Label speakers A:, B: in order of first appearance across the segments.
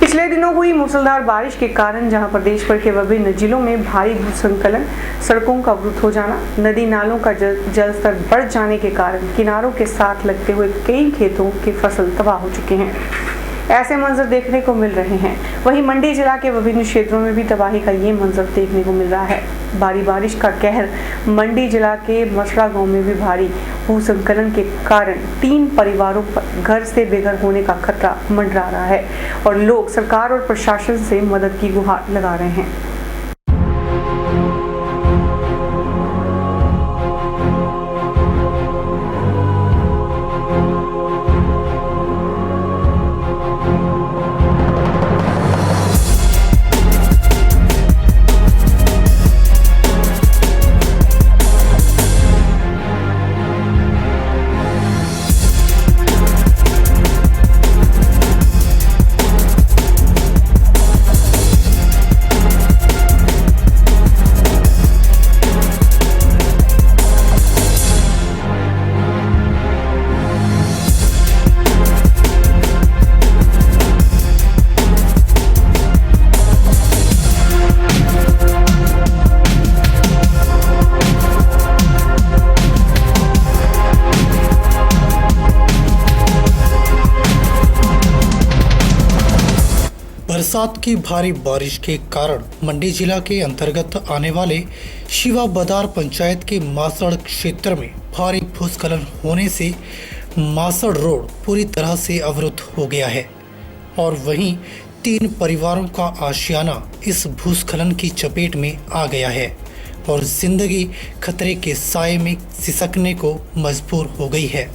A: पिछले दिनों हुई मूसलाधार बारिश के कारण जहां प्रदेश भर के विभिन्न जिलों में भारी भूस्खलन, सड़कों का अवरुद्ध हो जाना, नदी नालों का जल स्तर बढ़ जाने के कारण किनारों के साथ लगते हुए कई खेतों की फसल तबाह हो चुके हैं। ऐसे मंजर देखने को मिल रहे हैं। वहीं मंडी जिला के विभिन्न क्षेत्रों में भी तबाही का ये मंजर देखने को मिल रहा है। भारी बारिश का कहर मंडी जिला के मसड़ा गांव में भी भारी भूस्खलन के कारण 3 परिवारों पर घर से बेघर होने का खतरा मंडरा रहा है और लोग सरकार और प्रशासन से मदद की गुहार लगा रहे हैं।
B: बरसात की भारी बारिश के कारण मंडी जिला के अंतर्गत आने वाले शिवा बदार पंचायत के मासड़ क्षेत्र में भारी भूस्खलन होने से मासड़ रोड पूरी तरह से अवरुद्ध हो गया है और वहीं 3 परिवारों का आशियाना इस भूस्खलन की चपेट में आ गया है और जिंदगी खतरे के साए में सिसकने को मजबूर हो गई है।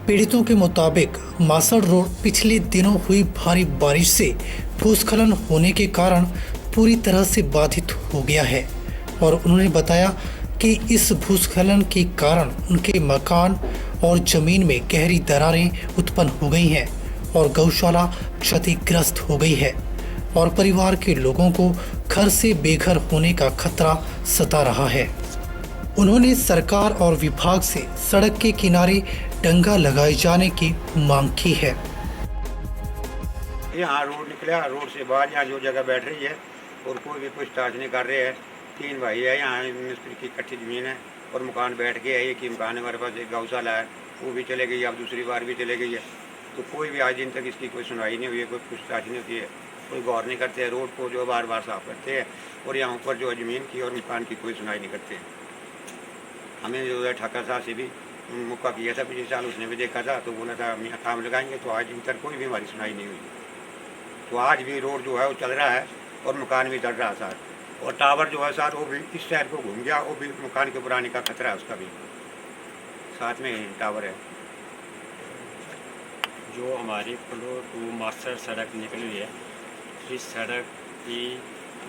B: पीड़ितों के मुताबिक मासड़ रोड पिछले दिनों हुई भारी बारिश से भूस्खलन होने के कारण पूरी तरह से बाधित हो गया है और उन्होंने बताया कि इस भूस्खलन के कारण उनके मकान और जमीन में गहरी दरारें उत्पन्न हो गई हैं और गौशाला क्षतिग्रस्त हो गई है और परिवार के लोगों को घर से बेघर होने का खतरा सता रहा है। उन्होंने सरकार और विभाग से सड़क के किनारे डंगा लगाए जाने की मांग की है।
C: यहाँ रोड निकला, रोड से बाहर यहाँ जो जगह बैठ रही है और कोई भी पूछताछ नहीं कर रहे हैं। 3 भाई है, यहाँ मिस्त्री की कच्ची ज़मीन है और मकान बैठ गया है। एक ही मकान हमारे पास, एक गौशाला है, वो भी चले गई, अब दूसरी बार भी चले गई है। तो कोई भी आज दिन तक इसकी कोई सुनवाई नहीं हुई है, कोई पूछताछ नहीं होती है, कोई गौर नहीं करते हैं। रोड को जो बार बार साफ करते हैं और यहाँ ऊपर जो ज़मीन की और मकान की कोई सुनवाई नहीं करते। हमें जो है ठाकर साहब से भी मौका किया था, पिछले साल उसने भी देखा था, तो बोला था हम यहाँ काम लगाएंगे। तो आज तक कोई भी हमारी सुनाई नहीं हुई। तो आज भी रोड जो है वो चल रहा है और मकान भी चल रहा है सर। और टावर जो है सर वो भी इस साइड को घूम गया, वो भी मकान के ऊपर आने का खतरा है, उसका भी साथ में ही टावर है।
D: जो हमारी फ्लो टू मास्टर सड़क निकली है, इस सड़क की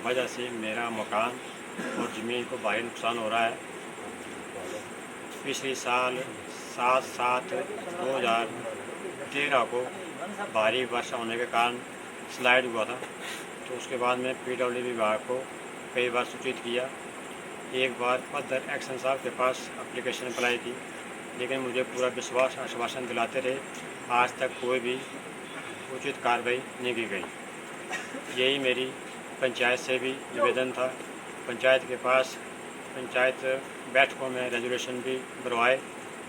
D: वजह से मेरा मकान और ज़मीन को भारी नुकसान हो रहा है। पिछले साल 7/7/2013 को भारी वर्षा होने के कारण स्लाइड हुआ था, तो उसके बाद में PWD विभाग को कई बार सूचित किया। एक बार फर्दर एक्शन साहब के पास एप्लीकेशन अप्लाई की, लेकिन मुझे पूरा विश्वास आश्वासन दिलाते रहे। आज तक कोई भी उचित कार्रवाई नहीं की गई। यही मेरी पंचायत से भी निवेदन था। पंचायत के पास पंचायत बैठकों में रेजोल्यूशन भी बनवाए,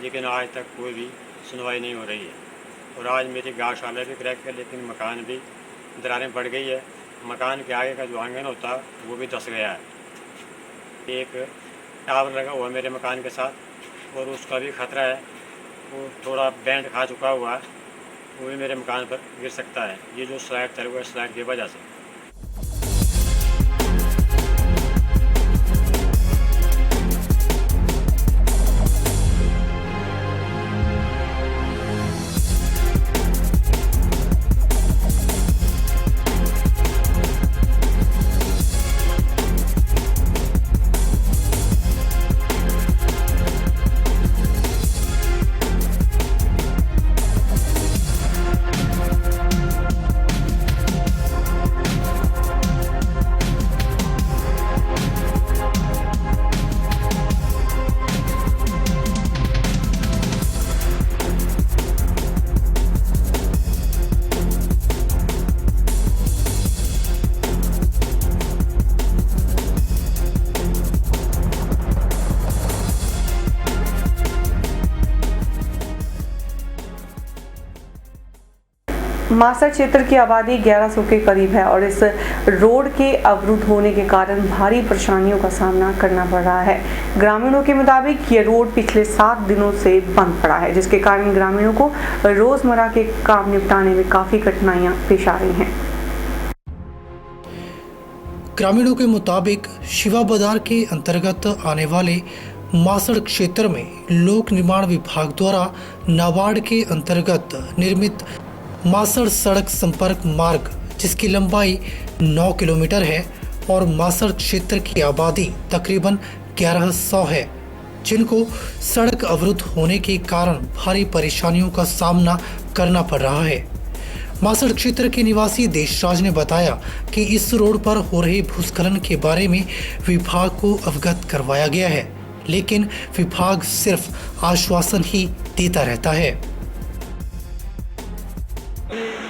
D: लेकिन आज तक कोई भी सुनवाई नहीं हो रही है। और आज मेरी गौशाला भी क्रैक है, लेकिन मकान भी दरारें बढ़ गई है। मकान के आगे का जो आंगन होता है वो भी धंस गया है। एक टावर लगा हुआ है मेरे मकान के साथ और उसका भी खतरा है, वो थोड़ा बैंड खा चुका हुआ है, वो भी मेरे मकान पर गिर सकता है। ये जो स्लाइड चल हुआ है, स्लाइड की वजह से।
A: मासर क्षेत्र की आबादी 1100 के करीब है और इस रोड के अवरुद्ध होने के कारण भारी परेशानियों का सामना करना पड़ रहा है। ग्रामीणों के मुताबिक ये रोड पिछले 7 दिनों से बंद पड़ा है, जिसके कारण ग्रामीणों को रोजमर्रा के काम निपटाने में काफी कठिनाइयां पेश आ रही हैं।
B: ग्रामीणों के मुताबिक शिवा बाजार के अंतर्गत आने वाले मासड़ क्षेत्र में लोक निर्माण विभाग द्वारा नाबार्ड के अंतर्गत निर्मित मासड़ सड़क संपर्क मार्ग, जिसकी लंबाई 9 किलोमीटर है और मासड़ क्षेत्र की आबादी तकरीबन 1100 है, जिनको सड़क अवरुद्ध होने के कारण भारी परेशानियों का सामना करना पड़ रहा है। मासड़ क्षेत्र के निवासी देशराज ने बताया कि इस रोड पर हो रहे भूस्खलन के बारे में विभाग को अवगत करवाया गया है, लेकिन विभाग सिर्फ आश्वासन ही देता रहता है।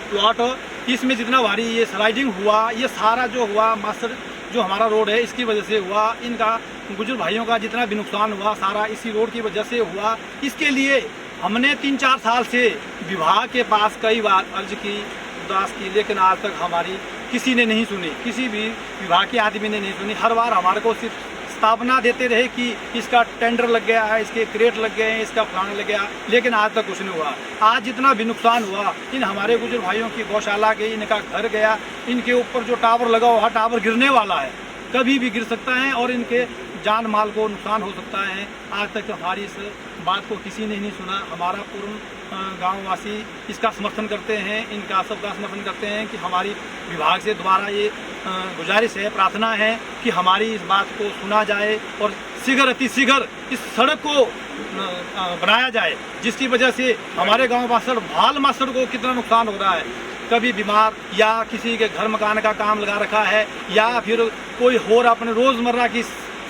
E: प्लॉट इसमें जितना भारी ये स्लाइडिंग हुआ, ये सारा जो हुआ मासड़ जो हमारा रोड है इसकी वजह से हुआ। इनका बुजुर्ग भाइयों का जितना भी नुकसान हुआ सारा इसी रोड की वजह से हुआ। इसके लिए हमने 3-4 साल से विभाग के पास कई बार अर्ज की, उदास की, लेकिन आज तक हमारी किसी ने नहीं सुनी, किसी भी विभाग के आदमी ने नहीं सुनी। हर बार हमारे को सिर्फ स्थापना देते रहे कि इसका टेंडर लग गया है, इसके क्रेट लग गए हैं, इसका फलाना लग गया, लेकिन आज तक कुछ नहीं हुआ। आज जितना भी नुकसान हुआ, इन हमारे बुजुर्ग भाइयों की गौशाला गई, इनका घर गया, इनके ऊपर जो टावर लगा हुआ टावर गिरने वाला है, कभी भी गिर सकता है और इनके जान माल को नुकसान हो सकता है। आज तक हमारी इस बात को किसी ने नहीं सुना। हमारा पूर्ण गांववासी इसका समर्थन करते हैं, इनका सबका समर्थन करते हैं कि हमारी विभाग से दोबारा ये गुजारिश है, प्रार्थना है कि हमारी इस बात को सुना जाए और शीघ्र अतिशीघ्र इस सड़क को बनाया जाए, जिसकी वजह से हमारे गांव मासड़ भाल मासड़ को कितना नुकसान हो रहा है। कभी बीमार या किसी के घर मकान का काम लगा रखा है या फिर कोई और अपने रोज़मर्रा की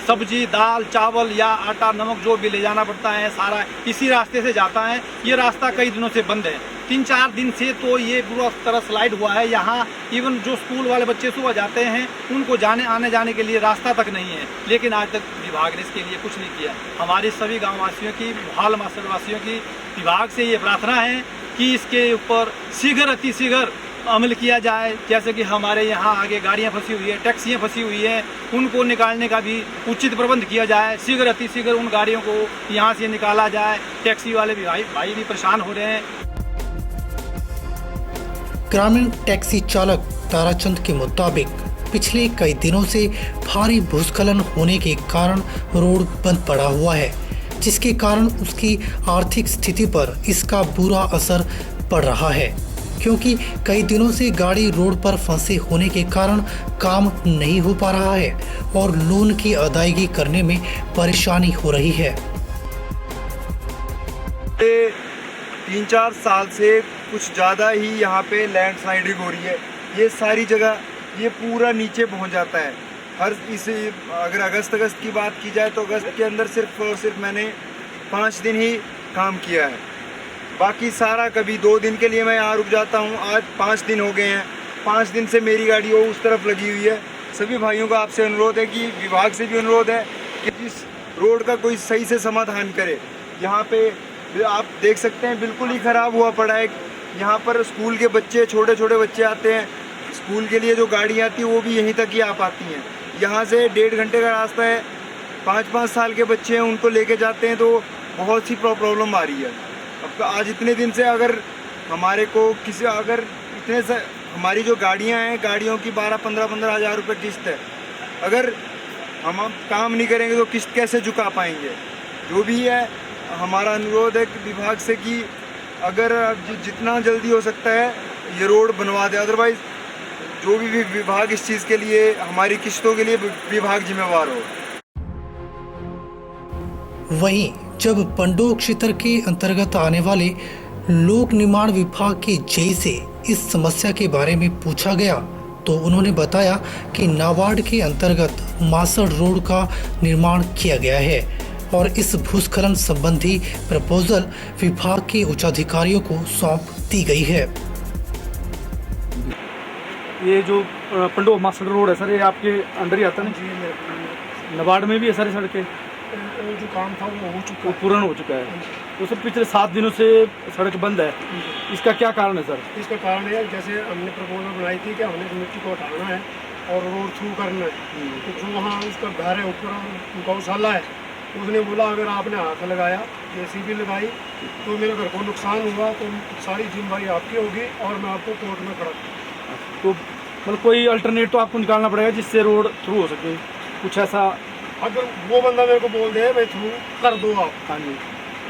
E: सब्जी, दाल, चावल या आटा, नमक जो भी ले जाना पड़ता है सारा इसी रास्ते से जाता है। ये रास्ता कई दिनों से बंद है, 3-4 दिन से तो ये पूरा तरह स्लाइड हुआ है। यहाँ इवन जो स्कूल वाले बच्चे सुबह जाते हैं उनको आने जाने के लिए रास्ता तक नहीं है, लेकिन आज तक विभाग ने इसके लिए कुछ नहीं किया। हमारी सभी गाँव वासियों की, भाल मासड़ वासियों की विभाग से ये प्रार्थना है कि इसके ऊपर शीघ्र अतिशीघ्र अमल किया जाए। जैसे कि हमारे यहाँ आगे गाड़ियाँ फंसी हुई है, टैक्सियाँ फंसी हुई हैं, उनको निकालने का भी उचित प्रबंध किया जाए। शीघ्र अतिशीघ्र उन गाड़ियों को यहाँ से निकाला जाए। टैक्सी वाले भी भाई भी परेशान हो रहे हैं।
B: ग्रामीण टैक्सी चालक ताराचंद के मुताबिक पिछले कई दिनों से भारी भूस्खलन होने के कारण रोड बंद पड़ा हुआ है, जिसके कारण उसकी आर्थिक स्थिति पर इसका बुरा असर पड़ रहा है, क्योंकि कई दिनों से गाड़ी रोड पर फंसे होने के कारण काम नहीं हो पा रहा है और लोन की अदायगी करने में परेशानी हो रही है।
F: 3-4 साल से कुछ ज़्यादा ही यहाँ पे लैंड स्लाइडिंग हो रही है। ये सारी जगह ये पूरा नीचे पहुँच जाता है। अगर अगस्त की बात की जाए तो अगस्त के अंदर सिर्फ और सिर्फ मैंने 5 दिन ही काम किया है। बाकी सारा कभी 2 दिन के लिए मैं यहाँ रुक जाता हूँ। आज 5 दिन हो गए हैं। 5 दिन से मेरी गाड़ी वो उस तरफ लगी हुई है। सभी भाइयों का आपसे अनुरोध है कि विभाग से भी अनुरोध है कि इस रोड का कोई सही से समाधान करे। यहाँ पे आप देख सकते हैं बिल्कुल ही ख़राब हुआ पड़ा है। यहाँ पर स्कूल के बच्चे, छोटे छोटे बच्चे आते हैं, स्कूल के लिए जो गाड़ी आती है वो भी यहीं तक ही आ पाती हैं। यहाँ से 1.5 घंटे का रास्ता है। 5-5 साल के बच्चे हैं, उनको लेके जाते हैं तो बहुत सी प्रॉब्लम आ रही है। अब आज इतने दिन से अगर हमारे को हमारी जो गाड़ियाँ हैं, गाड़ियों की 12-15 हज़ार रुपये किस्त है। अगर हम काम नहीं करेंगे तो किस्त कैसे चुका पाएंगे? जो भी है हमारा अनुरोध है कि विभाग से कि अगर जितना जल्दी हो सकता है ये रोड बनवा दे। अदरवाइज़ जो भी विभाग इस चीज़ के लिए, हमारी किस्तों के लिए विभाग जिम्मेवार हो।
B: वहीं जब पंडोह क्षेत्र के अंतर्गत आने वाले लोक निर्माण विभाग के जेई से इस समस्या के बारे में पूछा गया तो उन्होंने बताया कि नाबार्ड के अंतर्गत मासड़ रोड का निर्माण किया गया है और इस भूस्खलन संबंधी प्रपोजल विभाग के उच्चाधिकारियों को सौंप दी गई है।
E: ये जो पंडोह मासड़ रोड है सर, ये आपके अंडर ही आता है ना? नाबार्ड में भी है सारी सड़कें।
G: वो जो काम था वो हो चुका
E: वो
G: है।
E: पूर्ण हो चुका है। तो सर पिछले 7 दिनों से सड़क बंद है, इसका क्या कारण है सर?
G: इसका कारण है जैसे हमने प्रपोजल बनाई थी कि हमने इस मिट्टी को हटाना है और रोड थ्रू करना है। तो जो वहाँ उसका घर है ऊपर और गौशाला है, उसने बोला अगर आपने हाथ लगाया, जेसीबी लगाई तो मेरे घर को नुकसान हुआ तो सारी जिम्मेदारी आपकी होगी और मैं आपको कोर्ट में खड़ा करूँगा।
E: तो मतलब कोई अल्टरनेट तो आपको निकालना पड़ेगा जिससे रोड थ्रू हो सके, कुछ ऐसा?
G: अगर वो बंदा मेरे को बोल दे भाई थ्रू कर दो आप,
E: हाँ जी,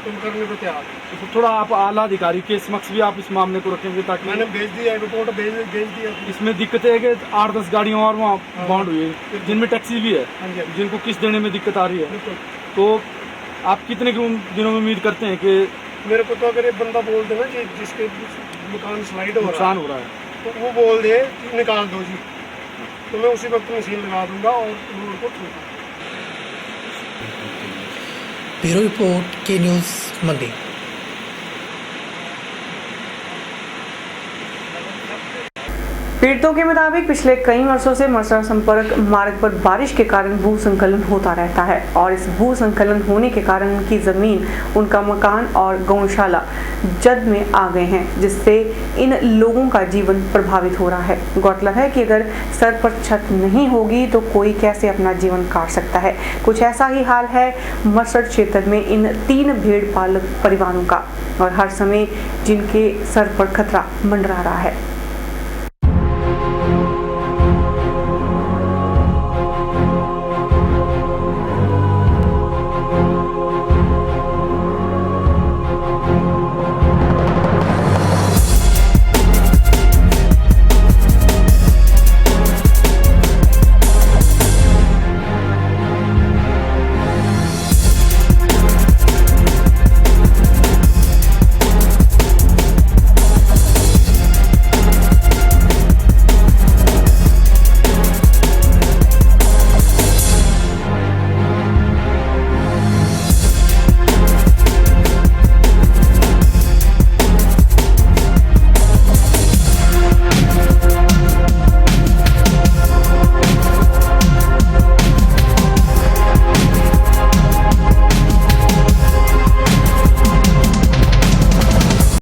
G: तुम करने को तैयार।
E: तो थोड़ा आप आला अधिकारी के समक्ष भी आप इस मामले को रखेंगे ताकि
G: मैंने भेज दिया, रिपोर्ट भेज दिया।
E: इसमें दिक्कत है कि 8-10 गाड़ियाँ और वहाँ बाउंड हुई है जिनमें टैक्सी भी है,
G: हाँ जी,
E: जिनको किस्त देने में दिक्कत आ रही है।
G: बिल्कुल।
E: तो आप कितने दिनों में उम्मीद करते हैं कि
G: मेरे को तो अगर ये बंदा बोल दे ना जी जिसके मकान स्लाइड हो रहा
E: नुकसान
G: है
E: हो रहा है,
G: तो वो बोल दे कि निकाल दो जी, तो मैं उसी वक्त मशीन लगा दूंगा और रोड को ठोक दूंगा।
B: ब्यूरो रिपोर्ट के न्यूज़ मंडी।
A: पीड़ितों के मुताबिक पिछले कई वर्षों से मसरा संपर्क मार्ग पर बारिश के कारण भूसंकलन होता रहता है और इस भूसंकलन होने के कारण उनकी जमीन, उनका मकान और गौशाला जद में आ गए हैं, जिससे इन लोगों का जीवन प्रभावित हो रहा है। गौरतलब है कि अगर सर पर छत नहीं होगी तो कोई कैसे अपना जीवन काट सकता है। कुछ ऐसा ही हाल है मसर क्षेत्र में इन 3 भेड़ पालक परिवारों का और हर समय जिनके सर पर खतरा मंडरा रहा है।